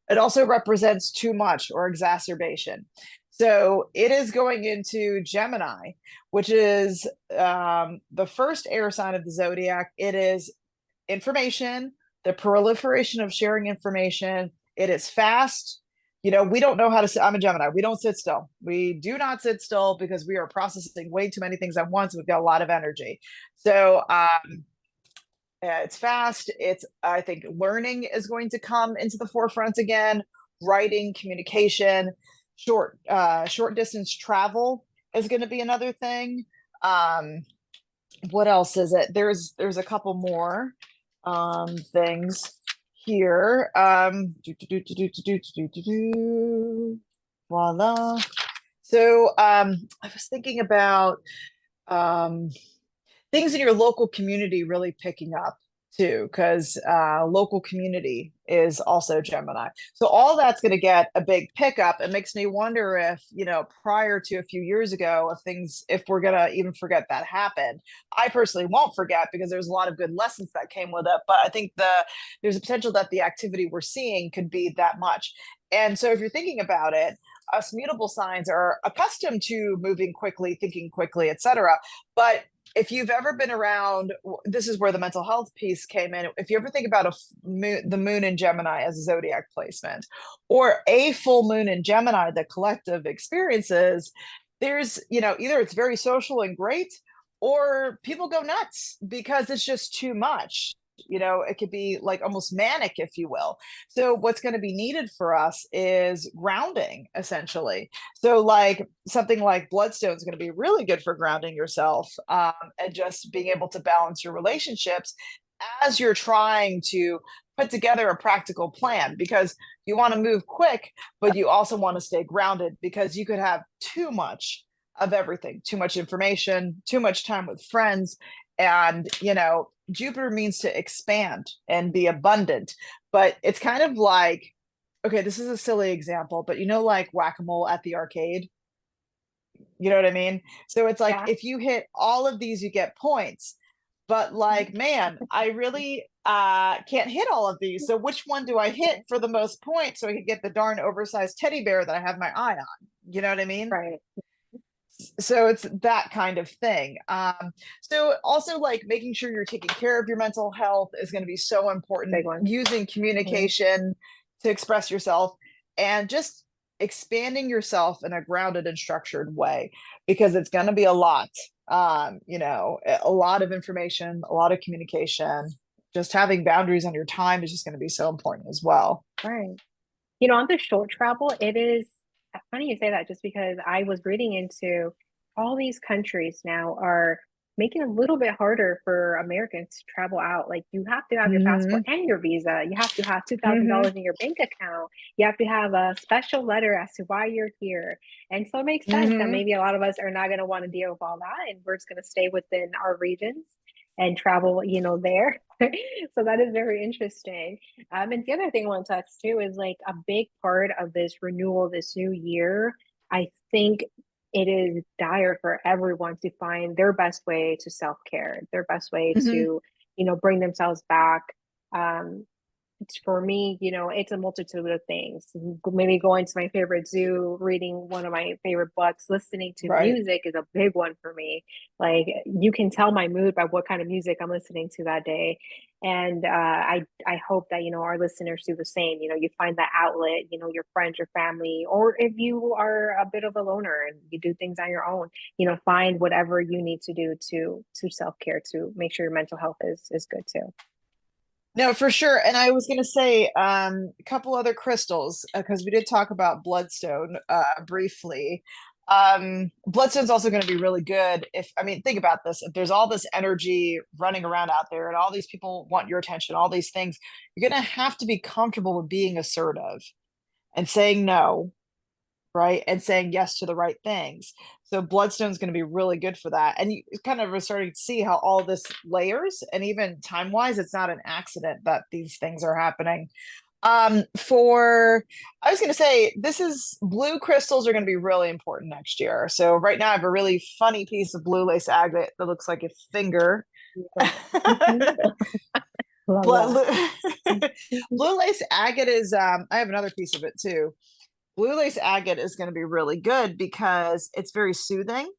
It also represents too much or exacerbation. So it is going into Gemini, which is the first air sign of the zodiac. It is information, the proliferation of sharing information. It is fast. You know, we don't know how to sit. I'm a Gemini. We don't sit still. We do not sit still because we are processing way too many things at once. We've got a lot of energy. So it's fast. It's, I think, learning is going to come into the forefront again. Writing, communication, short distance travel is going to be another thing. Um, what else is it? There's a couple more things here. Voila. So I was thinking about um things in your local community really picking up too, because local community is also Gemini. So all that's going to get a big pickup. It makes me wonder if, you know, prior to a few years ago, if we're going to even forget that happened. I personally won't forget because there's a lot of good lessons that came with it. But I think there's a potential that the activity we're seeing could be that much. And so if you're thinking about it, us mutable signs are accustomed to moving quickly, thinking quickly, etc. But if you've ever been around, this is where the mental health piece came in. If you ever think about the moon in Gemini as a zodiac placement, or a full moon in Gemini, the collective experiences, there's, you know, either it's very social and great, or people go nuts because it's just too much. You know, it could be like almost manic, if you will. So, what's going to be needed for us is grounding, essentially. So, like something like Bloodstone is going to be really good for grounding yourself, and just being able to balance your relationships as you're trying to put together a practical plan because you want to move quick, but you also want to stay grounded because you could have too much of everything, too much information, too much time with friends. And, you know, Jupiter means to expand and be abundant, but it's kind of like, okay, this is a silly example, but you know, like whack-a-mole at the arcade, you know what I mean? So it's like Yeah. if you hit all of these, you get points. But like, man, I really can't hit all of these. So which one do I hit for the most points so I can get the darn oversized teddy bear that I have my eye on? You know what I mean? Right. So it's that kind of thing. So also like making sure you're taking care of your mental health is going to be so Big important. one. Using Mhm. communication to express yourself and just expanding yourself in a grounded and structured way because it's going to be a lot. You know, a lot of information, a lot of communication. Just having boundaries on your time is just going to be so important as well. Right. On the short travel, it is funny you say that just because I was reading into all these countries now are making it a little bit harder for Americans to travel out. Like you have to have your passport Hmm. and your visa. You have to have Hmm. $2,000 in your bank account. You have to have a special letter as to why you're here. And so it makes sense that Hmm. maybe a lot of us are not going to want to deal with all that and we're just going to stay within our regions and travel, there. So that is very interesting. And the other thing I want to touch too is like a big part of this renewal, this new year. I think it is dire for everyone to find their best way to self care, their best way Hmm. to, bring themselves back. Um, for me, it's a multitude of things. Maybe going to my favorite zoo, reading one of my favorite books, listening to Right. music is a big one for me. Like you can tell my mood by what kind of music I'm listening to that day. And I hope that our listeners do the same. You find that outlet. Your friends, your family, or if you are a bit of a loner and you do things on your own, find whatever you need to do to self care to make sure your mental health is good too. No, for sure. And I was going to say a couple other crystals because we did talk about bloodstone briefly. Bloodstone's also going to be really good if, I mean, think about this. If there's all this energy running around out there and all these people want your attention, all these things, you're going to have to be comfortable with being assertive and saying no, right? And saying yes to the right things. So Bloodstone's going to be really good for that. And you kind of are starting to see how all this layers, and even time wise, it's not an accident that these things are happening. For I was going to say, this is blue crystals are going to be really important next year. So right now I have a really funny piece of blue lace agate that looks like a finger. Love Blue, that. blue lace agate is I have another piece of it too. Blue lace agate is going to be really good because it's very soothing.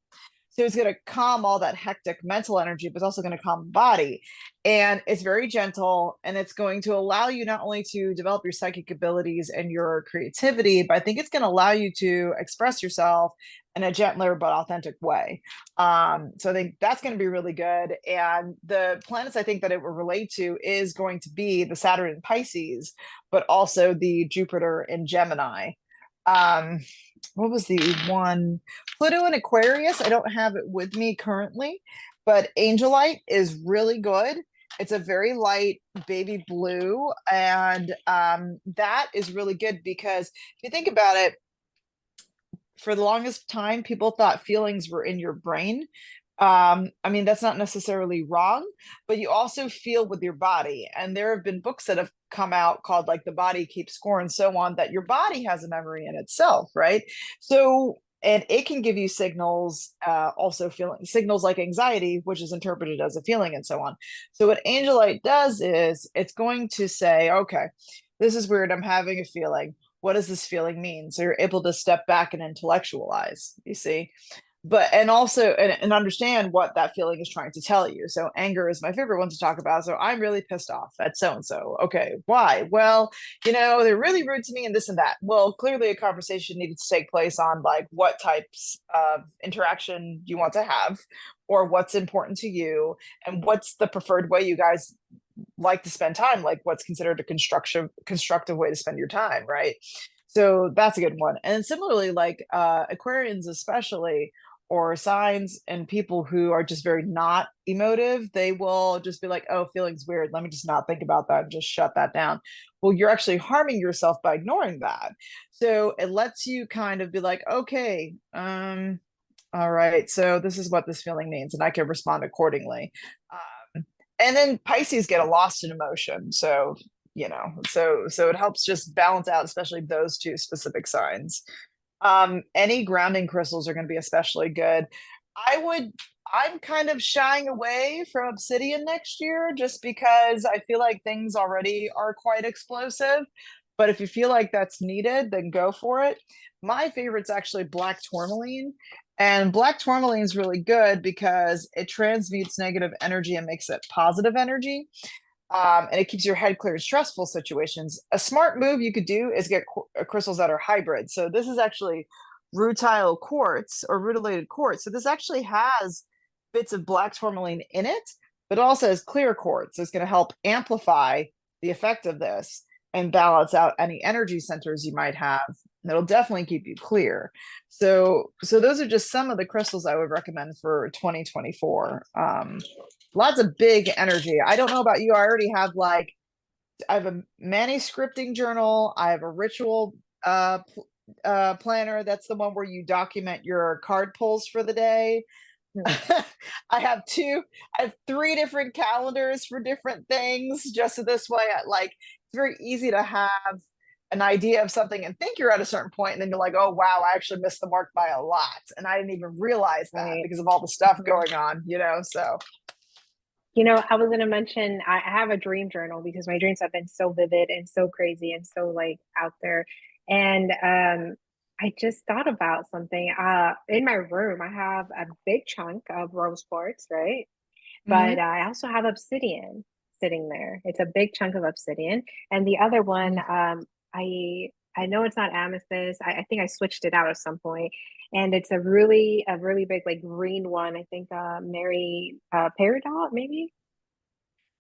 So it's going to calm all that hectic mental energy, but it's also going to calm the body. And it's very gentle, and it's going to allow you not only to develop your psychic abilities and your creativity, but I think it's going to allow you to express yourself in a gentler but authentic way. So I think that's going to be really good. And the planets I think that it will relate to is going to be the Saturn in Pisces, but also the Jupiter in Gemini. um what was the one? Pluto and Aquarius, I don't have it with me currently, but Angelite is really good. It's a very light baby blue, and that is really good because if you think about it, for the longest time, people thought feelings were in your brain. I mean, that's not necessarily wrong, but you also feel with your body. And there have been books that have come out called like The Body Keeps Score and so on, that your body has a memory in itself, right? So, and it can give you signals, also feeling signals like anxiety, which is interpreted as a feeling and so on. So, what Angelite does is it's going to say, okay, this is weird. I'm having a feeling. What does this feeling mean? So you're able to step back and intellectualize, you see, but and also and understand what that feeling is trying to tell you. So anger is my favorite one to talk about. So I'm really pissed off at so and so. Okay, why? Well, they're really rude to me and this and that. Well, clearly a conversation needed to take place on like what types of interaction you want to have, or what's important to you, and what's the preferred way you guys like to spend time, like what's considered a constructive way to spend your time, right? So that's a good one. And similarly, like Aquarians especially, or signs and people who are just very not emotive, they will just be like, oh, feeling's weird, let me just not think about that and just shut that down. Well, you're actually harming yourself by ignoring that. So it lets you kind of be like, okay, all right, so this is what this feeling means, and I can respond accordingly. And then Pisces get a lost in emotion. So, so it helps just balance out, especially those two specific signs. Any grounding crystals are going to be especially good. I'm kind of shying away from obsidian next year just because I feel like things already are quite explosive. But if you feel like that's needed, then go for it. My favorite's actually black tourmaline. And black tourmaline is really good because it transmutes negative energy and makes it positive energy. And it keeps your head clear in stressful situations. A smart move you could do is get crystals that are hybrid. So this is actually rutile quartz or rutilated quartz. So this actually has bits of black tourmaline in it, but also has clear quartz. So it's going to help amplify the effect of this and balance out any energy centers you might have. It'll definitely keep you clear. So those are just some of the crystals I would recommend for 2024. Lots of big energy. I don't know about you. I already have like I have a manuscripting journal. I have a ritual planner. That's the one where you document your card pulls for the day. I have three different calendars for different things. Just so this way, it's very easy to have an idea of something and think you're at a certain point, and then you're like, oh wow, I actually missed the mark by a lot, and I didn't even realize that Right. because of all the stuff Mhm. going on. So I was going to mention I have a dream journal because my dreams have been so vivid and so crazy and so like out there. And I just thought about something. In my room, I have a big chunk of rose quartz, right? But Hmm. I also have obsidian sitting there. It's a big chunk of obsidian. And the other one, I know it's not amethyst. I think I switched it out at some point. And it's a really big like green one. I think Mary Peridot, maybe?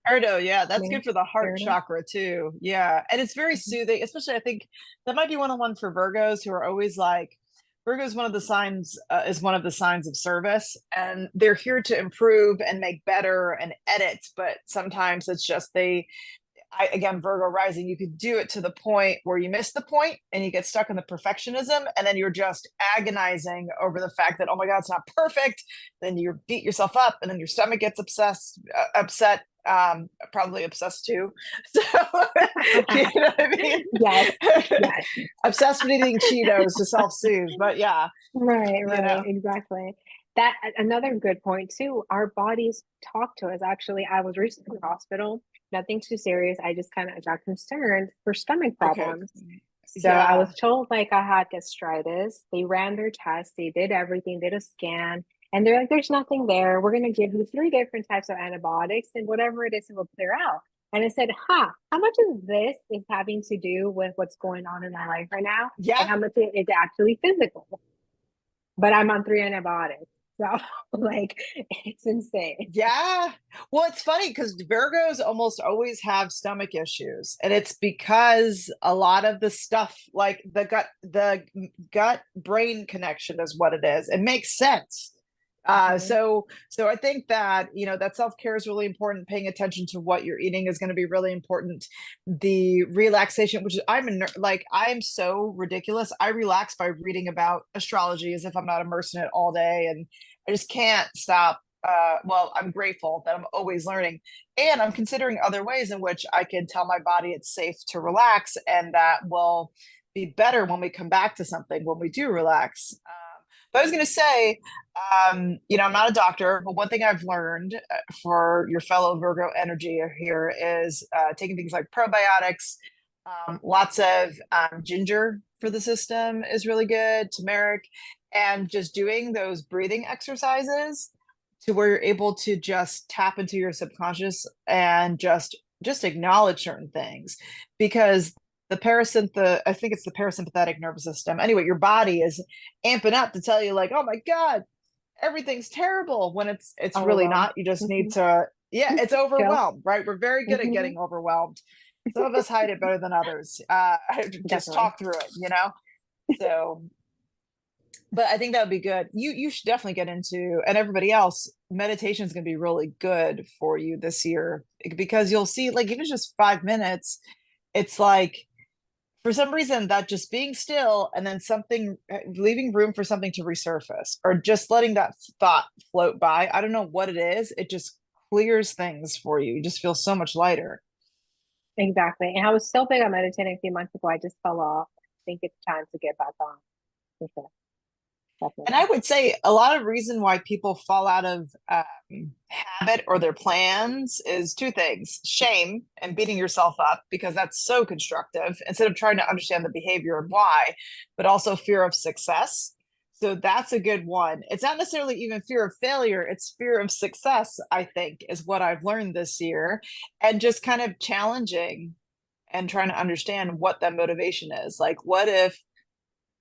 Erdo, yeah, that's good Mary for the heart Peridot. chakra too. Yeah. And it's very Mhm. soothing, especially I think that might be one for Virgos who are always like, Virgo is one of the signs, is one of the signs of service, and they're here to improve and make better and edit. But sometimes it's just again, Virgo rising, you could do it to the point where you miss the point and you get stuck in the perfectionism. And then you're just agonizing over the fact that, oh my God, it's not perfect. Then you beat yourself up and then your stomach gets upset, probably obsessed too. So, you know what I mean? Yes, yes. Obsessed with eating Cheetos to self soothe. But yeah, Right, you right, know, exactly. That another good point too. Our bodies talk to us. Actually, I was recently in the hospital. Nothing too serious. I just kind of got concerned for stomach okay. problems. So I Yeah. was told like I had gastritis. They ran their tests. They did everything, did a scan, and they're like, "There's nothing there. We're gonna give you three different types of antibiotics, and whatever it is, it will clear out." And I said, "Huh? How much of this is having to do with what's going on in my life right now, and Yeah. how much is actually physical?" But I'm on three antibiotics. So like it's insane. Yeah. Well, it's funny because Virgos almost always have stomach issues. And it's because a lot of the stuff, like the gut brain connection is what it is. It makes sense. Mhm. So I think that, that self-care is really important. Paying attention to what you're eating is going to be really important. The relaxation, which is I'm so ridiculous. I relax by reading about astrology as if I'm not immersed in it all day. And I just can't stop. Well, I'm grateful that I'm always learning, and I'm considering other ways in which I can tell my body it's safe to relax, and that will be better when we come back to something when we do relax. But I was going to say, I'm not a doctor, but one thing I've learned for your fellow Virgo energy here is taking things like probiotics, lots of ginger for the system is really good, turmeric, and just doing those breathing exercises to where you're able to just tap into your subconscious and just acknowledge certain things, because I think it's the parasympathetic nervous system. Anyway, your body is amping up to tell you like, oh my God, everything's terrible, when it's really Overwhelmed. not. You just need Mhm. to, yeah, it's Chill. overwhelmed, right? We're very good at Mhm. getting overwhelmed. Some of us hide it better than others. Just Definitely. talk through it. So, but I think that would be good. You should definitely get into, and everybody else, meditation is going to be really good for you this year, because you'll see, like, even just 5 minutes, it's like, for some reason, that just being still and then something, leaving room for something to resurface, or just letting that thought float by. I don't know what it is. It just clears things for you. You just feel so much lighter. Exactly. And I was so big on meditating a few months ago, I just fell off. I think it's time to get back on for sure. And I Definitely. would say a lot of reason why people fall out of habit or their plans is two things: shame and beating yourself up, because that's so constructive, instead of trying to understand the behavior and why, but also fear of success. So that's a good one. It's not necessarily even fear of failure, it's fear of success, I think, is what I've learned this year. And just kind of challenging and trying to understand what that motivation is. Like, what if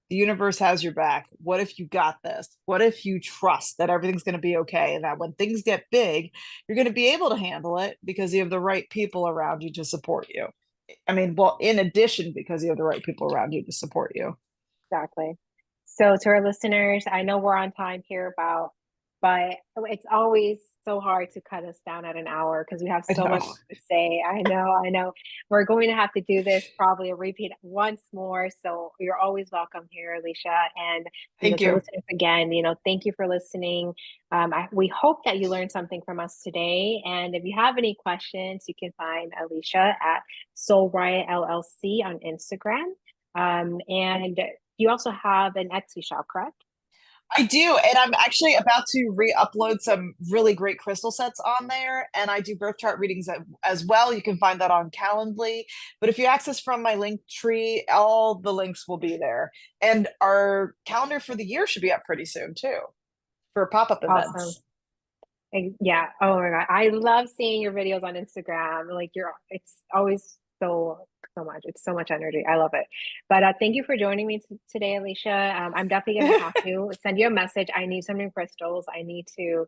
the universe has your back? What if you got this? What if you trust that everything's going to be okay, and that when things get big, you're going to be able to handle it because you have the right people around you to support you? I mean, well, in addition, because you have the right people around you to support you. Exactly. So to our listeners, I know we're on time here but it's always so hard to cut us down at an hour because we have I so know. much to say. I know, I know. We're going to have to do this probably a repeat once more. So you're always welcome here, Alicia. And Thank to you. listeners again, thank you for listening. We hope that you learned something from us today. And if you have any questions, you can find Alicia at Soul Riot LLC on Instagram. And you also have an Etsy shop, correct? I do, and I'm actually about to re-upload some really great crystal sets on there, and I do birth chart readings as well. You can find that on Calendly. But if you access from my link tree, all the links will be there. And our calendar for the year should be up pretty soon too for pop-up Awesome. events. Yeah. Oh my God. I love seeing your videos on Instagram. Like it's always so much. It's so much energy. I love it. But thank you for joining me today, Alicia. I'm definitely going to have to send you a message. I need some new crystals. I need to,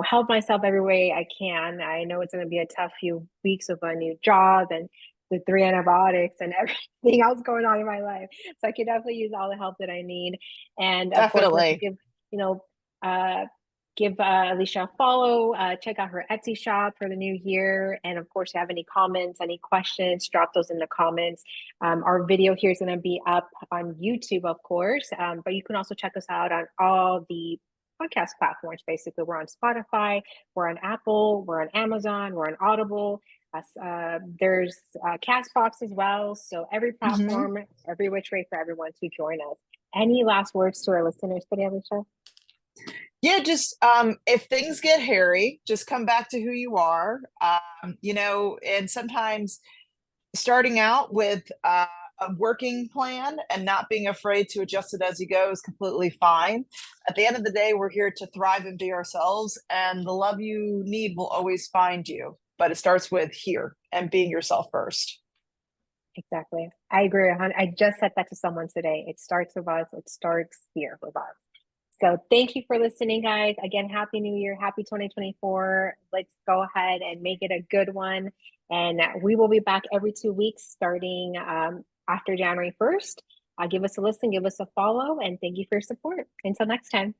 help myself every way I can. I know it's going to be a tough few weeks with a new job and the 3 antibiotics and everything else going on in my life. So I could definitely use all the help that I need. And of course, let's Definitely. you know, uh, give Alisha a follow. Check out her Etsy shop for the new year. And of course, if you have any comments, any questions, drop those in the comments. Our video here is going to be up on YouTube, of course, but you can also check us out on all the podcast platforms. Basically, we're on Spotify, we're on Apple, we're on Amazon, we're on Audible. There's Castbox as well. So every Hmm. platform, every which way for everyone to join us. Any last words to our listeners today, Alicia? Yeah, just if things get hairy, just come back to who you are. And sometimes starting out with a working plan and not being afraid to adjust it as you go is completely fine. At the end of the day, we're here to thrive and be ourselves, and the love you need will always find you. But it starts with here and being yourself first. Exactly. I agree. I just said that to someone today. It starts with us. It starts here with us. So thank you for listening, guys. Again, happy new year. Happy 2024. Let's go ahead and make it a good one. And we will be back every 2 weeks starting after January 1st. Give us a listen, give us a follow, and thank you for your support. Until next time.